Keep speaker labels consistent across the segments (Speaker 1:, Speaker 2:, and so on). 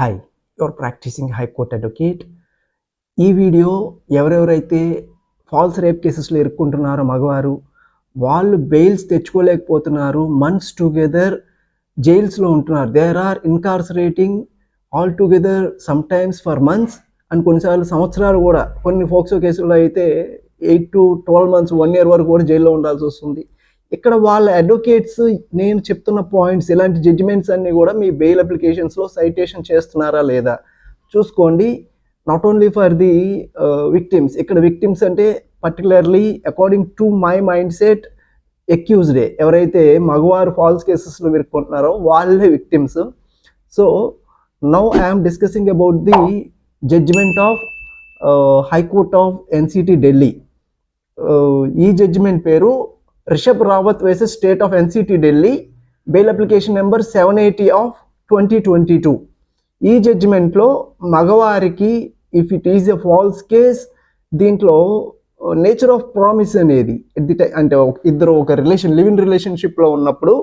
Speaker 1: Hi, your practising high court advocate. ఈ video ఎవరెవరైతే false rape కేసెస్లో ఇరుక్కుంటున్నారో మగవారు, వాళ్ళు బెయిల్స్ తెచ్చుకోలేకపోతున్నారు, మంత్స్ టుగెదర్ జైల్స్లో ఉంటున్నారు. There are incarcerating all together sometimes for months and కొన్నిసార్లు సంవత్సరాలు కూడా. కొన్ని ఫోక్సో కేసుల్లో అయితే 8 to 12 months 1 year వరకు కూడా జైల్లో ఉండాల్సి వస్తుంది. ఇక్కడ వాళ్ళ అడ్వకేట్స్ నేను చెప్తున్న పాయింట్స్, ఇలాంటి జడ్జిమెంట్స్ అన్నీ కూడా మీ బెయిల్ అప్లికేషన్స్లో సైటేషన్ చేస్తున్నారా లేదా చూసుకోండి. Not only for the victims. ఇక్కడ విక్టిమ్స్ అంటే particularly according to my mind set అక్యూజ్డే, ఎవరైతే మగవారు ఫాల్స్ కేసెస్లో ఇరుక్కుంటున్నారో వాళ్ళే victims. So now I'm discussing about the judgment of high court of NCT Delhi. ఈ జడ్జిమెంట్ పేరు Rishabh Rawat versus state of NCT Delhi, bail application number 780 of 2022. ఈ జడ్జిమెంట్లో మగవారికి if it is a false case, దీంట్లో నేచర్ ఆఫ్ ప్రామిస్ అనేది అంటే ఇద్దరు ఒక లివ్ ఇన్ రిలేషన్షిప్లో ఉన్నప్పుడు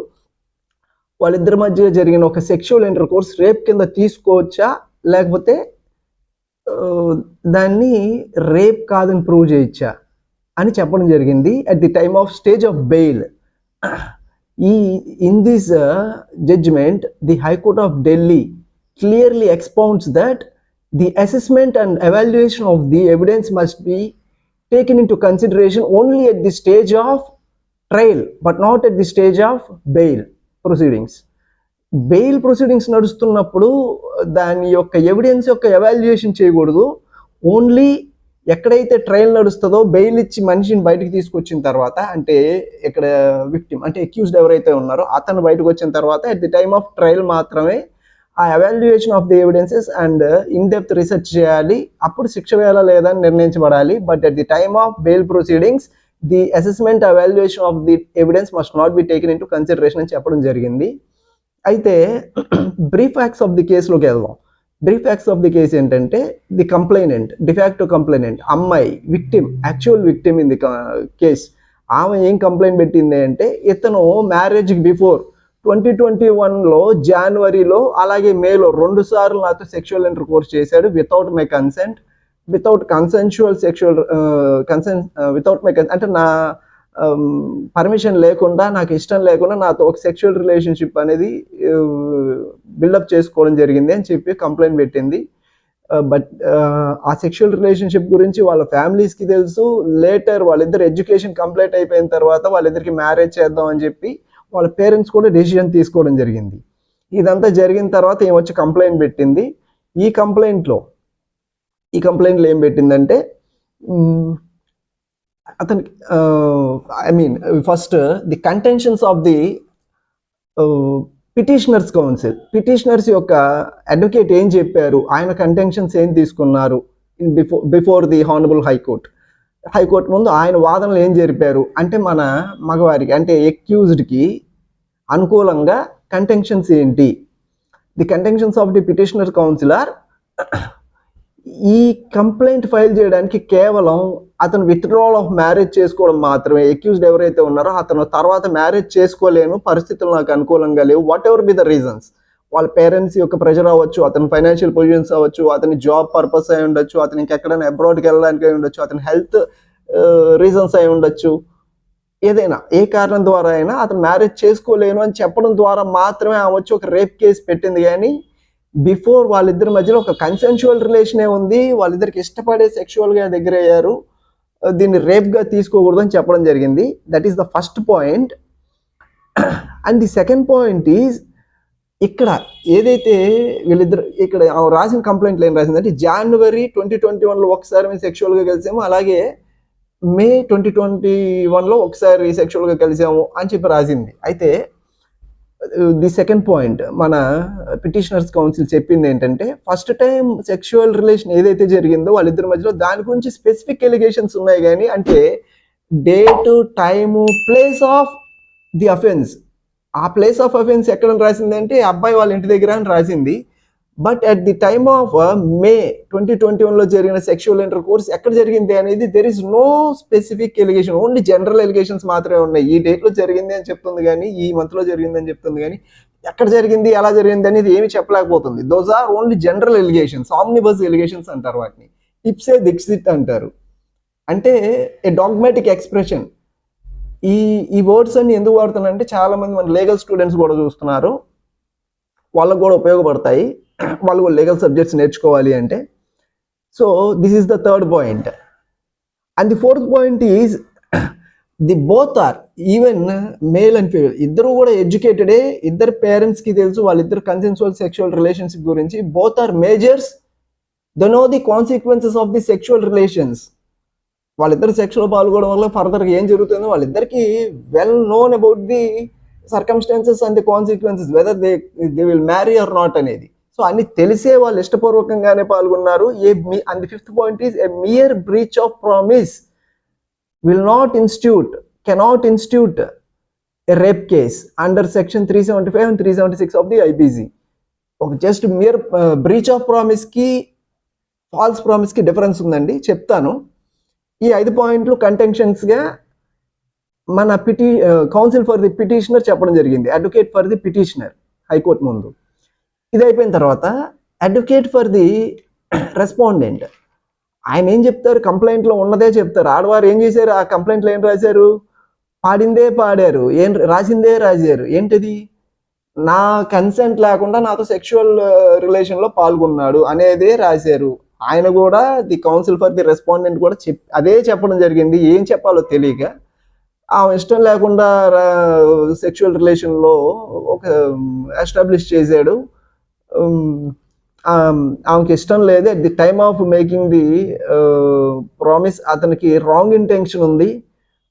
Speaker 1: వాళ్ళిద్దరి మధ్య జరిగిన ఒక సెక్షువల్ ఇంటర్ కోర్స్ రేప్ కింద తీసుకోవచ్చా, లేకపోతే దాన్ని రేప్ కాదని ప్రూవ్ చేయొచ్చా అని చెప్పడం జరిగింది at the time of stage of bail. In this judgement the high court of Delhi clearly expounds that the assessment and evaluation of the evidence must be taken into consideration only at the stage of trial but not at the stage of bail proceedings. Bail proceedings నడుస్తున్నప్పుడు దాని యొక్క evidence యొక్క evaluation చేయకూడదు. Only ఎక్కడైతే trial నడుస్తుందో bail ఇచ్చి మనిషిని బయటకు తీసుకొచ్చిన తర్వాత, అంటే ఇక్కడ విక్టిమ్ అంటే అక్యూజ్డ్ ఎవరైతే ఉన్నారో అతను బయటకు వచ్చిన తర్వాత at the time of trial మాత్రమే ఆ evaluation of the evidences and in depth research చేయాలి. అప్పుడు శిక్ష వేయాలా లేదా అని నిర్ణయించబడాలి. But at the time of bail proceedings the assessment evaluation of the evidence must not be taken into consideration అని చెప్పడం జరిగింది. అయితే బ్రీఫ్ యాక్ట్స్ ఆఫ్ ది కేసులోకి వెళ్దాం. Brief acts of the case ఏంటంటే ది కంప్లైనెంట్, డిఫాక్టో కంప్లైనెంట్, అమ్మాయి victim, actual victim in the case. ఆమె ఏం కంప్లైంట్ పెట్టింది అంటే ఇతను మ్యారేజ్కి బిఫోర్ 2021లో జనవరిలో అలాగే మేలో 2 సార్లు నాతో సెక్షువల్ ఇంటర్ కోర్స్ చేశాడు without my consent, without consensual sexual without my అంటే నా పర్మిషన్ లేకుండా, నాకు ఇష్టం లేకుండా నాతో ఒక సెక్షువల్ రిలేషన్షిప్ అనేది బిల్డప్ చేసుకోవడం జరిగింది అని చెప్పి కంప్లైంట్ పెట్టింది. బట్ ఆ సెక్షువల్ రిలేషన్షిప్ గురించి వాళ్ళ ఫ్యామిలీస్కి తెలుసు. లేటర్ వాళ్ళిద్దరు ఎడ్యుకేషన్ కంప్లీట్ అయిపోయిన తర్వాత వాళ్ళిద్దరికి మ్యారేజ్ చేద్దాం అని చెప్పి వాళ్ళ పేరెంట్స్ కూడా డెసిషన్ తీసుకోవడం జరిగింది. ఇదంతా జరిగిన తర్వాత ఏమొచ్చి కంప్లైంట్ పెట్టింది. ఈ కంప్లైంట్లో ఏం పెట్టిందంటే అతనికి first the contentions of the petitioners council, petitioners యొక్క అడ్వకేట్ ఏం చెప్పారు, ఆయన కంటెన్షన్స్ ఏం తీసుకున్నారు బిఫోర్ ది హానరబుల్ హైకోర్టు ముందు ఆయన వాదనలు ఏం జరిపారు అంటే మన మగవారికి అంటే అక్యూజ్డ్కి అనుకూలంగా కంటెన్షన్స్ ఏంటి. The contentions of the petitioner counsel are, ఈ కంప్లైంట్ ఫైల్ చేయడానికి కేవలం అతను విత్డ్రావల్ ఆఫ్ మ్యారేజ్ చేసుకోవడం మాత్రమే. అక్యూజ్డ్ ఎవరైతే ఉన్నారో అతను తర్వాత మ్యారేజ్ చేసుకోలేను, పరిస్థితులు నాకు అనుకూలంగా లేవు, what ever be the reasons, వాళ్ళ పేరెంట్స్ యొక్క ప్రెషర్ అవ్వచ్చు, అతని ఫైనాన్షియల్ పొజిషన్స్ అవ్వచ్చు, అతని జాబ్ పర్పస్ అయి ఉండొచ్చు, అతను ఇంకెక్కడైనా అబ్రాడ్కి వెళ్ళడానికి అయి ఉండొచ్చు, అతని హెల్త్ రీజన్స్ అయి ఉండొచ్చు, ఏదైనా ఏ కారణం ద్వారా అయినా అతను మ్యారేజ్ చేసుకోలేను అని చెప్పడం ద్వారా మాత్రమే ఆమె వచ్చి ఒక రేప్ కేసు పెట్టింది. కానీ బిఫోర్ వాళ్ళిద్దరి మధ్యలో ఒక కన్సెన్షువల్ రిలేషనే ఉంది, వాళ్ళిద్దరికి ఇష్టపడే సెక్షువల్గా దగ్గర అయ్యారు, దీన్ని రేప్గా తీసుకోకూడదు అని చెప్పడం జరిగింది. That is the first point. And the second point is, ఇక్కడ ఏదైతే వీళ్ళిద్దరు ఇక్కడ రాసిన కంప్లైంట్లో ఏం రాసిందంటే జనవరి 2021లో ఒకసారి మేము సెక్షువల్గా కలిసాము, అలాగే మే 2021లో ఒకసారి సెక్షువల్గా కలిసాము అని చెప్పి రాసింది. అయితే ది సెకండ్ పాయింట్ మన పిటిషనర్స్ కౌన్సిల్ చెప్పింది ఏంటంటే ఫస్ట్ టైం సెక్షువల్ రిలేషన్ ఏదైతే జరిగిందో వాళ్ళిద్దరి మధ్యలో దాని గురించి స్పెసిఫిక్ ఎలిగేషన్స్ ఉన్నాయి. కానీ అంటే date, time, place of the offence, ఆ ప్లేస్ ఆఫ్ అఫెన్స్ ఎక్కడ రాసింది అంటే అబ్బాయి వాళ్ళ ఇంటి దగ్గర అని రాసింది. But at the time of May 2021లో జరిగిన సెక్షువల్ ఇంటర్ కోర్స్ ఎక్కడ జరిగింది అనేది there is no specific allegation, only general allegations మాత్రమే ఉన్నాయి. ఈ డేట్లో జరిగింది అని చెప్తుంది కానీ, ఈ మంత్లో జరిగింది అని చెప్తుంది కానీ ఎక్కడ జరిగింది ఎలా జరిగింది అనేది ఏమి చెప్పలేకపోతుంది. Those are only general allegations, omnibus allegations అంటారు వాటిని, ఇప్సే దిక్సిట్ అంటారు. అంటే ఏ డాగ్మాటిక్ ఎక్స్ప్రెషన్. ఈ ఈ వర్డ్స్ అన్ని ఎందుకు వాడుతున్నారంటే చాలా మంది మన లీగల్ స్టూడెంట్స్ కూడా చూస్తున్నారు, వాళ్ళకు కూడా ఉపయోగపడతాయి, వాళ్ళు కూడా లీగల్ సబ్జెక్ట్స్ నేర్చుకోవాలి అంటే. So this is the third point. And the fourth point is the both are even male and female ఇద్దరు కూడా ఎడ్యుకేటెడే, ఇద్దరు పేరెంట్స్కి తెలుసు వాళ్ళిద్దరు కన్సెన్సువల్ సెక్షువల్ రిలేషన్షిప్ గురించి. Both are majors, they know the consequences of the sexual relations. వాళ్ళిద్దరు sexual పాల్గొనడం వల్ల ఫర్దర్గా ఏం జరుగుతుందో వాళ్ళిద్దరికి well known about the circumstances and the consequences, whether they will marry or not అనేది. సో అన్ని తెలిసే వాళ్ళు ఇష్టపూర్వకంగానే పాల్గొన్నారు. And the fifth point is a mere breach of promise will not institute, cannot institute a rape case under section 375 and 376 of the IPC. ఒక just mere breach of promise కి false promise కి difference ఉందండి, చెప్తాను. ఈ 5 పాయింట్లు contentions గా మన council for the petitioner చెప్పడం జరిగింది, advocate for the petitioner high court ముందు. ఇది అయిపోయిన తర్వాత అడ్వకేట్ ఫర్ ది రెస్పాండెంట్ ఆయన ఏం చెప్తారు, కంప్లైంట్లో ఉన్నదే చెప్తారు. ఆడవారు ఏం చేశారు, ఆ కంప్లైంట్లో ఏం రాశారు, పాడిందే పాడారు, ఏం రాసిందే రాశారు. ఏంటిది, నా కన్సెంట్ లేకుండా నాతో సెక్షువల్ రిలేషన్లో పాల్గొన్నాడు అనేదే రాశారు. ఆయన కూడా the counsel for the respondent కూడా అదే చెప్పడం జరిగింది. ఏం చెప్పాలో తెలియక ఆమె ఇష్టం లేకుండా సెక్షువల్ రిలేషన్లో ఒక ఎస్టాబ్లిష్ చేశాడు, ఆమెకి ఇష్టం లేదు. At the time of making the promise అతనికి రాంగ్ ఇంటెన్షన్ ఉంది.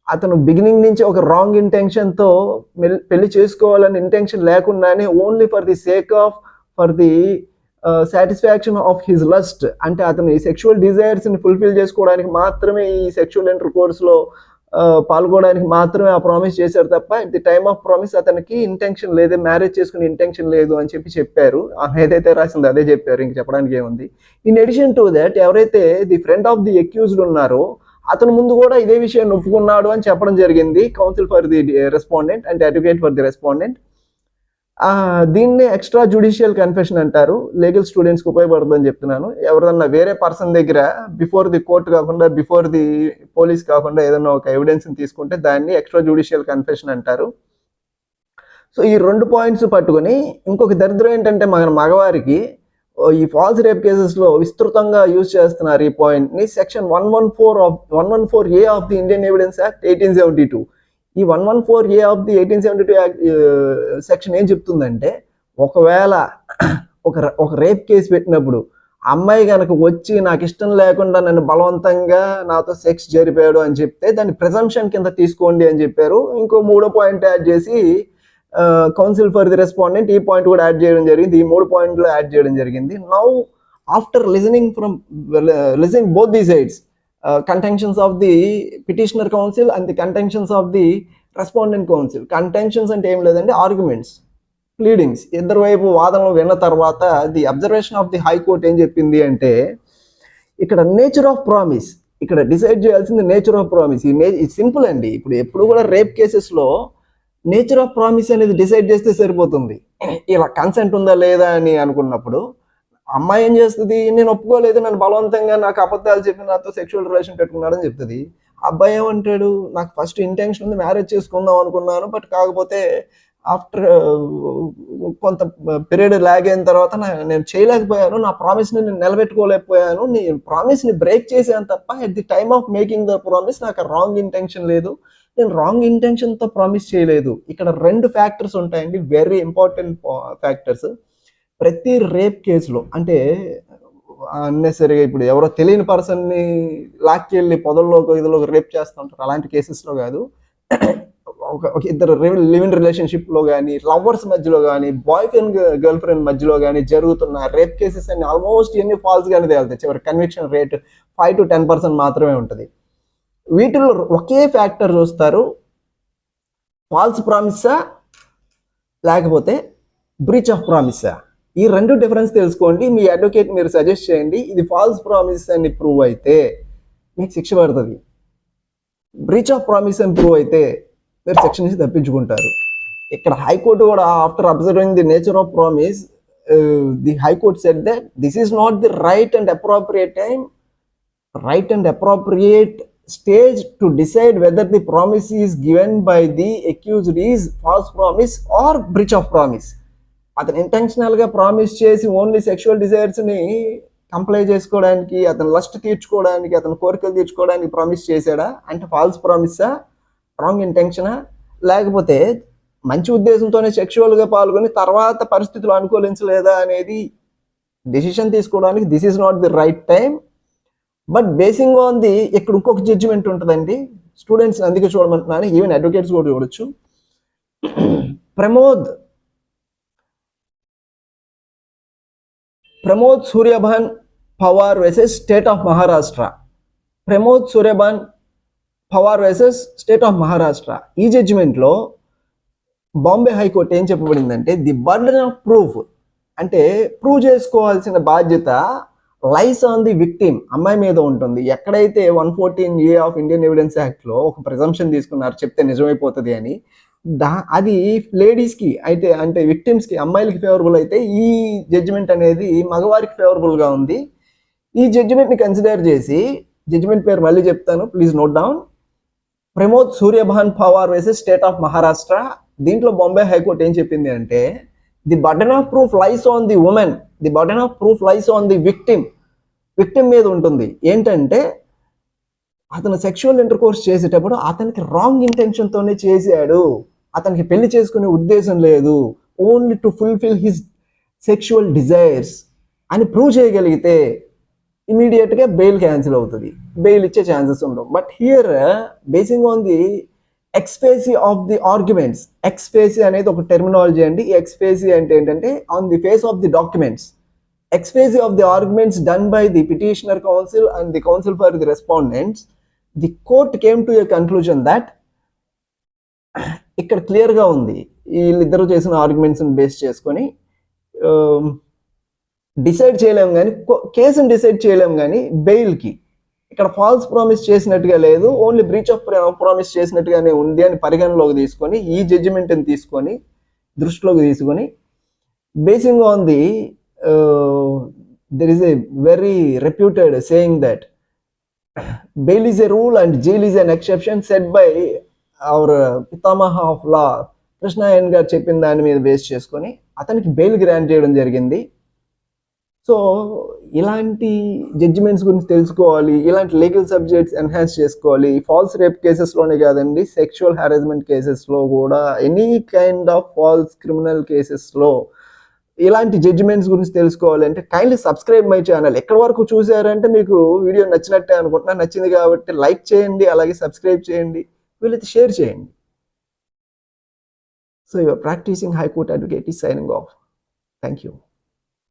Speaker 1: అతను బిగినింగ్ నుంచి ఒక రాంగ్ ఇంటెన్షన్తో పెళ్లి చేసుకోవాలని ఇంటెన్షన్ లేకుండానే only for the sake of for the satisfaction of his lust, అంటే అతని సెక్షువల్ డిజైర్స్ని ఫుల్ఫిల్ చేసుకోవడానికి మాత్రమే ఈ సెక్షువల్ ఇంటర్ కోర్స్లో పాల్గొనడానికి మాత్రమే ఆ ప్రామిస్ చేశారు తప్ప at the time of promise అతనికి ఇంటెన్షన్ లేదు, మ్యారేజ్ చేసుకునే ఇంటెన్షన్ లేదు అని చెప్పారు. ఏదైతే రాసిందో అదే చెప్పారు, ఇంక చెప్పడానికి ఏముంది. ఇన్ అడిషన్ టు దట్ ఎవరైతే the friend of the accused ఉన్నారో అతను ముందు కూడా ఇదే విషయాన్ని ఒప్పుకున్నాడు అని చెప్పడం జరిగింది council for the respondent and advocate for the respondent. దీన్ని ఎక్స్ట్రా జ్యుడిషియల్ కన్ఫెషన్ అంటారు. లీగల్ స్టూడెంట్స్కి ఉపయోగపడుతుందని చెప్తున్నాను. ఎవరన్నా వేరే పర్సన్ దగ్గర బిఫోర్ ది కోర్టు కాకుండా బిఫోర్ ది పోలీస్ కాకుండా ఏదన్నా ఒక ఎవిడెన్స్ని తీసుకుంటే దాన్ని ఎక్స్ట్రా జ్యుడిషియల్ కన్ఫెషన్ అంటారు. సో ఈ 2 పాయింట్స్ పట్టుకొని ఇంకొక దరిద్రం ఏంటంటే మన మగవారికి ఈ ఫాల్స్ రేప్ కేసెస్లో విస్తృతంగా యూజ్ చేస్తున్నారు ఈ పాయింట్ని. Section 114A of the Indian evidence act 1872. ఈ 114A ఆఫ్ ది 1872 సెక్షన్ ఏం చెప్తుందంటే, ఒకవేళ ఒక రేప్ కేసు పెట్టినప్పుడు అమ్మాయి కనుక వచ్చి నాకు ఇష్టం లేకుండా నన్ను బలవంతంగా నాతో సెక్స్ జరిపాడు అని చెప్తే దాన్ని ప్రిజంప్షన్ కింద తీసుకోండి అని చెప్పారు. ఇంకో 3వ పాయింట్ యాడ్ చేసి కౌన్సిల్ ఫర్ ది రెస్పాండెంట్ ఈ పాయింట్ కూడా యాడ్ చేయడం జరిగింది. ఈ 3 పాయింట్లు యాడ్ చేయడం జరిగింది. Now after listening both the sides, contentions of the petitioner counsel and the contentions of the respondent counsel. Contentions అంటే ఏం లేదండి, ఆర్గ్యుమెంట్స్, ప్లీడింగ్స్, ఇద్దరు వైపు వాదనలు విన్న తర్వాత the observation of the high court ఏం చెప్పింది అంటే, ఇక్కడ నేచర్ ఆఫ్ ప్రామిస్, ఇక్కడ డిసైడ్ చేయాల్సింది నేచర్ ఆఫ్ ప్రామిస్. ఈ సింపుల్ అండి. ఇప్పుడు ఎప్పుడు కూడా రేప్ కేసెస్లో నేచర్ ఆఫ్ ప్రామిస్ అనేది డిసైడ్ చేస్తే సరిపోతుంది. ఇలా కన్సెంట్ ఉందా లేదా అని అనుకున్నప్పుడు అమ్మాయి ఏం చేస్తుంది, నేను ఒప్పుకోలేదు, నన్ను బలవంతంగా నాకు అబద్ధాలు చెప్పి నాతో సెక్షువల్ రిలేషన్ పెట్టుకున్నాడని చెప్తుంది. అబ్బాయి ఏమంటాడు, నాకు ఫస్ట్ ఇంటెన్షన్ ఉంది, మ్యారేజ్ చేసుకుందాం అనుకున్నాను, బట్ కాకపోతే ఆఫ్టర్ కొంత పీరియడ్ లాగ్ అయిన తర్వాత నేను చేయలేకపోయాను, నా ప్రామిస్ని నేను నిలబెట్టుకోలేకపోయాను, నీ ప్రామిస్ని బ్రేక్ చేశాను తప్ప at the time of making the promise నాకు రాంగ్ ఇంటెన్షన్ లేదు, నేను రాంగ్ ఇంటెన్షన్తో ప్రామిస్ చేయలేదు. ఇక్కడ 2 ఫ్యాక్టర్స్ ఉంటాయండి, వెరీ ఇంపార్టెంట్ ఫ్యాక్టర్స్. ప్రతి రేప్ కేసులో, అంటే అన్నెసరిగా ఇప్పుడు ఎవరో తెలియని పర్సన్ని లాక్కి వెళ్ళి పొదల్లోకి ఇదిలోకి రేప్ చేస్తూ ఉంటారు, అలాంటి కేసెస్లో కాదు. ఒక ఇద్దరు లివ్ ఇన్ రిలేషన్షిప్లో కానీ, లవర్స్ మధ్యలో కానీ, బాయ్ ఫ్రెండ్ గర్ల్ ఫ్రెండ్ మధ్యలో కానీ జరుగుతున్న రేప్ కేసెస్ అన్ని ఆల్మోస్ట్ ఎన్ని ఫాల్స్ కానీ తేలుతాయి. చివరి కన్విక్షన్ రేట్ 5 to 10% మాత్రమే ఉంటుంది. వీటిలో ఒకే ఫ్యాక్టర్ చూస్తారు, ఫాల్స్ ప్రామిసా లేకపోతే బ్రీచ్ ఆఫ్ ప్రామిసా. ఈ 2 డిఫరెన్స్ తెలుసుకోండి. మీ అడ్వకేట్ మీరు సజెస్ట్ చేయండి, ఇది ఫాల్స్ ప్రామిస్ అని ప్రూవ్ అయితే మీకు శిక్ష పడుతుంది, బ్రీచ్ ఆఫ్ ప్రామిస్ అని ప్రూవ్ అయితే మీరు శిక్ష నుంచి తప్పించుకుంటారు. ఇక్కడ హైకోర్టు కూడా after observing the nature of promise, the high court said that this is not the right and appropriate time, right and appropriate stage to decide whether the promise is given by the accused is false promise or breach of promise. అతను ఇంటెన్షనల్గా promise చేసి only sexual డిజైర్స్ని comply చేసుకోవడానికి, అతను lust తీర్చుకోవడానికి, అతను కోరికలు తీర్చుకోవడానికి promise చేశాడా అంటే ఫాల్స్ ప్రామిసా, రాంగ్ ఇంటెన్షనా, లేకపోతే మంచి ఉద్దేశంతోనే సెక్షువల్గా పాల్గొని తర్వాత పరిస్థితులు అనుకూలించలేదా అనేది డెసిషన్ తీసుకోవడానికి this is not the right time. But basing on the ఇక్కడ ఇంకొక జడ్జిమెంట్ ఉంటుందండి, స్టూడెంట్స్ అందుకే చూడమంటున్నాను, ఈవెన్ అడ్వకేట్స్ కూడా చూడొచ్చు. Pramod Suryabhan Pawar versus state of Maharashtra. Pramod Suryabhan Pawar versus state of Maharashtra. ఈ జడ్జిమెంట్లో బాంబే హైకోర్టు ఏం చెప్పబడిందంటే ది బర్డెన్ ఆఫ్ ప్రూఫ్ అంటే ప్రూవ్ చేసుకోవాల్సిన బాధ్యత లైస్ ఆన్ ది విక్టిమ్, అమ్మాయి మీద ఉంటుంది. ఎక్కడైతే 114A ఆఫ్ ఇండియన్ ఎవిడెన్స్ యాక్ట్లో ఒక ప్రిజంప్షన్ తీసుకున్నారు చెప్తే నిజమైపోతుంది అని, అది లేడీస్కి అయితే అంటే విక్టిమ్స్కి అమ్మాయిలకి ఫేవరబుల్ అయితే ఈ జడ్జిమెంట్ అనేది మగవారికి ఫేవరబుల్గా ఉంది. ఈ జడ్జిమెంట్ని కన్సిడర్ చేసి, జడ్జిమెంట్ పేరు మళ్ళీ చెప్తాను please note down, Pramod Suryabhan Pawar versus state of Maharashtra. దీంట్లో బాంబే హైకోర్టు ఏం చెప్పింది అంటే the burden of proof lies on the women, the burden of proof lies on the victim. Victim మీద ఉంటుంది. ఏంటంటే అతను సెక్షువల్ ఇంటర్ కోర్స్ చేసేటప్పుడు అతనికి రాంగ్ ఇంటెన్షన్తోనే చేశాడు, అతనికి పెళ్లి చేసుకునే ఉద్దేశం లేదు, only to fulfil his sexual desires అని ప్రూవ్ చేయగలిగితే ఇమీడియట్గా బెయిల్ క్యాన్సిల్ అవుతుంది, బెయిల్ ఇచ్చే ఛాన్సెస్ ఉండవు. But here basing on the ex facie of the arguments, ex facie అనేది ఒక టెర్మినాలజీ అండి. ఈ ఎక్స్ఫేసీ అంటే ఏంటంటే on the face of the documents, ex facie of the arguments done by the petitioner counsel and the counsel for the respondents, the court came to a conclusion that ఇక్కడ క్లియర్గా ఉంది వీళ్ళిద్దరూ చేసిన ఆర్గ్యుమెంట్స్ని బేస్ చేసుకొని డిసైడ్ చేయలేము కానీ, కేసుని డిసైడ్ చేయలేము కానీ బెయిల్కి ఇక్కడ ఫాల్స్ ప్రామిస్ చేసినట్టుగా లేదు, ఓన్లీ బ్రీచ్ ఆఫ్ ప్రామిస్ చేసినట్టుగానే ఉంది అని పరిగణలోకి తీసుకొని ఈ జడ్జిమెంట్ని తీసుకొని దృష్టిలోకి తీసుకొని basing on the there is a very reputed saying that bail is a rule and jail is an exception said by our పితామహ ఆఫ్ లా కృష్ణాయన్ గారు చెప్పిన దాని మీద బేస్ చేసుకొని అతనికి బెయిల్ గ్రాంట్ చేయడం జరిగింది. సో ఇలాంటి జడ్జిమెంట్స్ గురించి తెలుసుకోవాలి, ఇలాంటి లీగల్ సబ్జెక్ట్స్ ఎన్హాన్స్ చేసుకోవాలి. ఫాల్స్ రేప్ కేసెస్లోనే కాదండి, సెక్షువల్ హారాస్మెంట్ కేసెస్లో కూడా, any kind of false criminal కేసెస్లో ఇలాంటి జడ్జిమెంట్స్ గురించి తెలుసుకోవాలంటే కైండ్లీ సబ్స్క్రైబ్ మై ఛానల్. ఎక్కడి వరకు చూసారంటే మీకు వీడియో నచ్చినట్టే అనుకుంటున్నా, నచ్చింది కాబట్టి లైక్ చేయండి, అలాగే సబ్స్క్రైబ్ చేయండి, వీళ్ళైతే షేర్ చేయండి. So your practising high court advocate is signing off. Thank you.